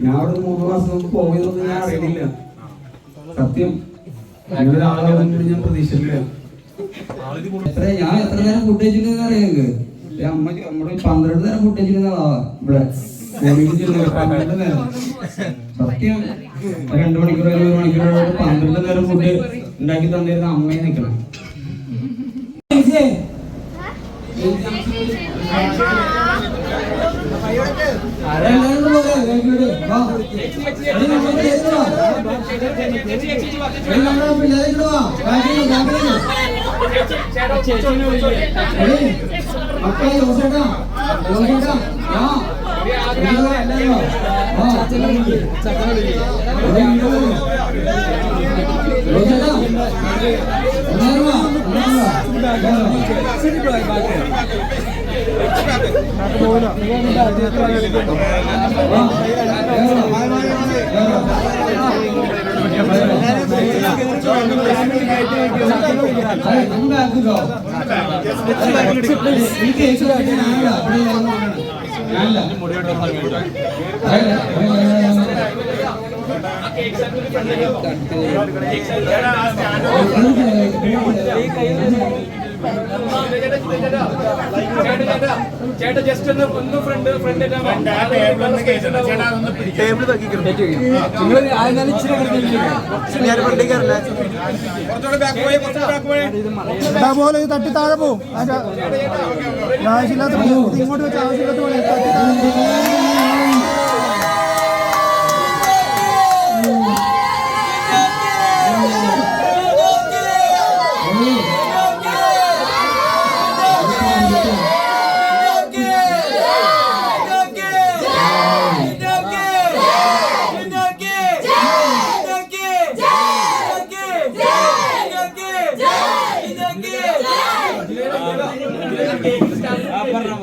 ഞാൻ അവിടെ 3 മാസം മുമ്പ് പോയതൊന്നും ഞാൻ അറിയില്ല. സത്യം ഒരാളാണെന്ന് ഞാൻ പ്രതീക്ഷിച്ചില്ല. ഞാൻ എത്ര നേരം ഫുഡ് കഴിച്ചിട്ടുണ്ടെന്ന് അറിയാം. അമ്മ നമ്മുടെ 12 നേരം ഫുഡ് കഴിച്ചിട്ടുള്ളതാ ഇവിടെ 12 നേരം. സത്യം 2 മണിക്കൂർ 1 മണിക്കൂർ 12 നേരം ഫുഡ് ഉണ്ടാക്കി തന്നിരുന്ന അമ്മയെ നിൽക്കണം. ചേട്ടാ ജസ്റ്റ് ഒന്ന് ഫ്രണ്ട് പോലെ തട്ടി താഴെ പോവും. ആവശ്യമില്ലാത്ത ഇങ്ങോട്ട് വെച്ച് ആവശ്യമില്ലാത്ത പോലെ തട്ടി താഴെ.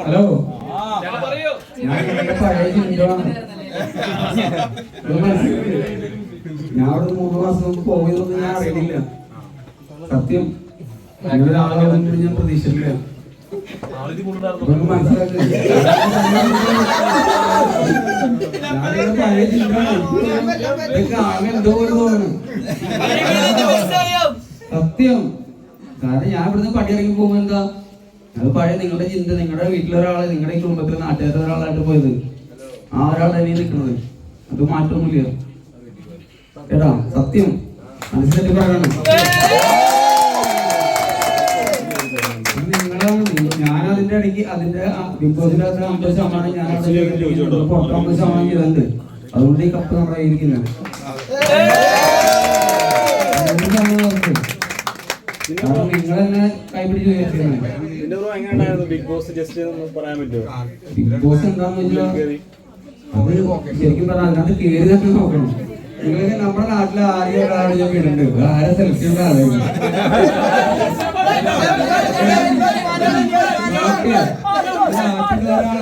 ഹലോ, ഞാൻ പഴയ ചിന്തകളാണ്. ഞാൻ അവിടെ 3 മാസം മുമ്പ് പോയതൊന്നും ഞാൻ അറിയില്ല. സത്യം ഒരാളാണെന്ന് ഞാൻ പ്രതീക്ഷിച്ചില്ല. മനസ്സിലാക്കില്ല. പഴയ ചിന്തകളാണ്. എന്തോ തോന്നുന്നു. സത്യം. കാരണം ഞാൻ ഇവിടുന്ന് പടിയിറങ്ങി പോകുമ്പോ എന്താ, അത് പഴയ നിങ്ങളുടെ ചിന്ത, നിങ്ങളുടെ വീട്ടിലൊരാള്, നിങ്ങളുടെ കുടുംബത്തിലെ നാട്ടുകാരുടെ ഒരാളായിട്ട് പോയത്, ആ ഒരാളാണ് നിൽക്കുന്നത്. അത് മാറ്റമൊന്നുമില്ല കേട്ടാ. സത്യം മനസ്സിലാക്കി പറയണം. ഞാൻ അതിന്റെ ഇടയ്ക്ക് അതിന്റെ ബിഗ് ബോസിന്റെ 50% ഞാൻ 50% ചെയ്തിട്ടുണ്ട്. അതുകൊണ്ട് ഈ കപ്പ് നമ്മുടെ ഇരിക്കുന്നത്. നിങ്ങൾ തന്നെ കൈപിടിച്ച് ബിഗ് ബോസ് ജസ്റ്റ് പറയാൻ പറ്റുമോ? ബിഗ് ബോസ് എന്താന്ന് വെച്ചാൽ അത് ശരിക്കും പറഞ്ഞാൽ അതിനകത്ത് കയറി തന്നെ നോക്കണം. നിങ്ങളൊക്കെ നമ്മുടെ നാട്ടിലെ ആരെയും ഒരാളെ ഞാൻ വീടുണ്ട്, ആരെ സെലക്ട് ചെയ്യേണ്ട ആളാണ്.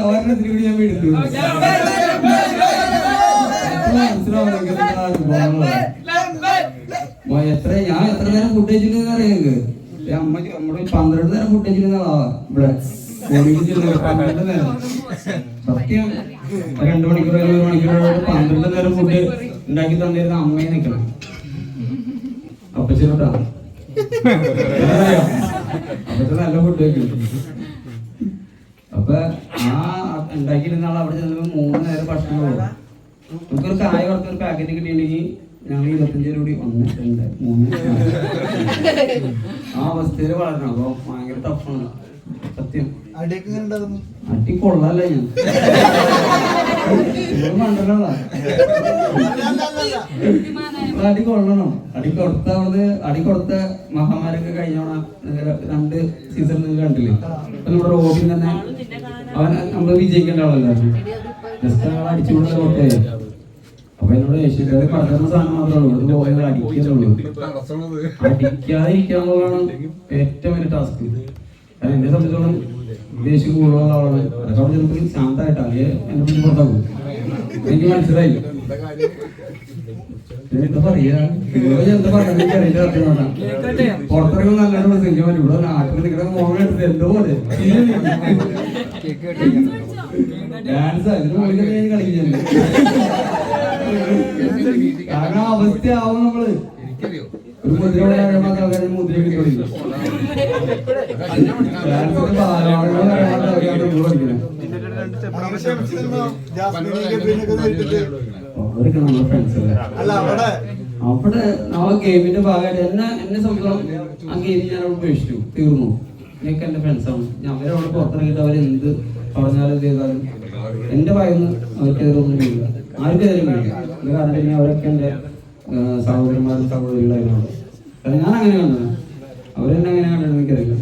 ഒരെണ്ണത്തിന് കൂടി ഞാൻ വീടുണ്ട്. മനസ്സിലാവണമെങ്കിൽ ഞാൻ എത്ര നേരം ഫുഡ് കഴിച്ചിട്ടുണ്ടെന്ന് അറിയാം. അമ്മ നമ്മുടെ 12 നേരം ഫുഡ് കഴിച്ചിട്ടുള്ളതാ ഇവിടെ 12 നേരം. സത്യം 2 മണിക്കൂർ 1 മണിക്കൂർ 12 നേരം ഫുഡ് ഉണ്ടാക്കി തന്നിരുന്ന അമ്മയെ നിൽക്കണം. അപ്പച്ചനോട്ടാ അപ്പച്ച നല്ല ഫുഡ് കഴിക്കും. അപ്പൊ ആ ഉണ്ടാക്കിയിരുന്ന ആൾ അവിടെ ചെന്നപ്പോ 3 നേരം ഭക്ഷണം പോകും. നമുക്കൊരു കായ കുറച്ചൊരു പാക്കറ്റ് കിട്ടിയിട്ടുണ്ടെങ്കിൽ ഞങ്ങൾ 25 രൂപ 1 2 3 ആ അവസ്ഥയിൽ വളരണം. അപ്പൊ ഭയങ്കര ടഫാണ്. സത്യം അടി കൊള്ളാല്ലേ. ഞാൻ കണ്ടല്ലോ അടി കൊള്ളണം. അടി കൊടുത്ത മഹാമാരൊക്കെ കഴിഞ്ഞോണ 2 സീസൺ നിങ്ങൾ കണ്ടില്ലേ. അപ്പൊ നമ്മുടെ റോബിൻ തന്നെ അവൻ നമ്മള് വിജയിക്കേണ്ട ആളല്ലായിരുന്നു. ജസ്റ്റ് ഞങ്ങൾ അടിച്ചുകൊണ്ട് ഓർത്തേ. അപ്പൊ എന്നോട് ഏഷ്യക്കാര് പറഞ്ഞ സാധനം മാത്രമേ ഉള്ളൂ, പോയത് അടിക്കുന്നുള്ളൂ. അടിക്കാതിരിക്കാന്നുള്ളതാണ് ഏറ്റവും വലിയ ടാസ്ക്. കാരണം എന്നെ സംബന്ധിച്ചോളം ദേഷ്യം കൂടുതലുള്ള ആളാണ്. അതൊക്കെ അവിടെ നമുക്ക് ശാന്തമായിട്ട് അല്ലേ എന്നെ പറ്റി പുറത്താക്കും. എനിക്ക് മനസ്സിലായി. എന്താ പറയാ എന്താ പറഞ്ഞത് പുറത്തിറങ്ങും നല്ലോണം പ്രസംഗിക്കാൻ പറ്റും. ഇവിടെ നാട്ടിൽ നിൽക്കുന്ന മോഹൻ എടുത്ത് എന്തോ പോലെ ഡാൻസ് അതിന് മുകളിൽ ഞാൻ കളിക്കുന്നുണ്ട്. കാരണം അവസ്ഥയാവും നമ്മള് ഒരു മുദ്ര ആൾക്കാരെ മുദ്ര കിട്ടില്ല. ഡാൻസിന്റെ ബാലവാടികൾ പഠിക്കണം. അവരൊക്കെ നമ്മുടെ ഫ്രണ്ട്സ് അവിടെ നമ്മളെ ഗെയിമിന്റെ ഭാഗമായിട്ട് എന്നെ സംഭവം ആ ഗെയിം ഞാൻ അവിടെ ഉപേക്ഷിച്ചു, തീർന്നു. എനിക്ക് എന്റെ ഫ്രണ്ട്സാണ്. അവരവിടെ പുറത്തിറങ്ങിയിട്ട് അവരെന്ത് പറഞ്ഞാലും ചെയ്താലും എന്റെ ഭാഗത്ത് അവർക്കെതിരൊന്നും കഴിയില്ല, ആർക്കെതിരും കഴിയില്ല. കാരണം പിന്നെ അവരൊക്കെ എന്റെ സഹോദരന്മാരും സഹോദരികളായിരുന്നു. ഞാൻ അങ്ങനെ കണ്ടത്, അവരെന്നെ അങ്ങനെ കണ്ടത് എനിക്കറിയില്ല.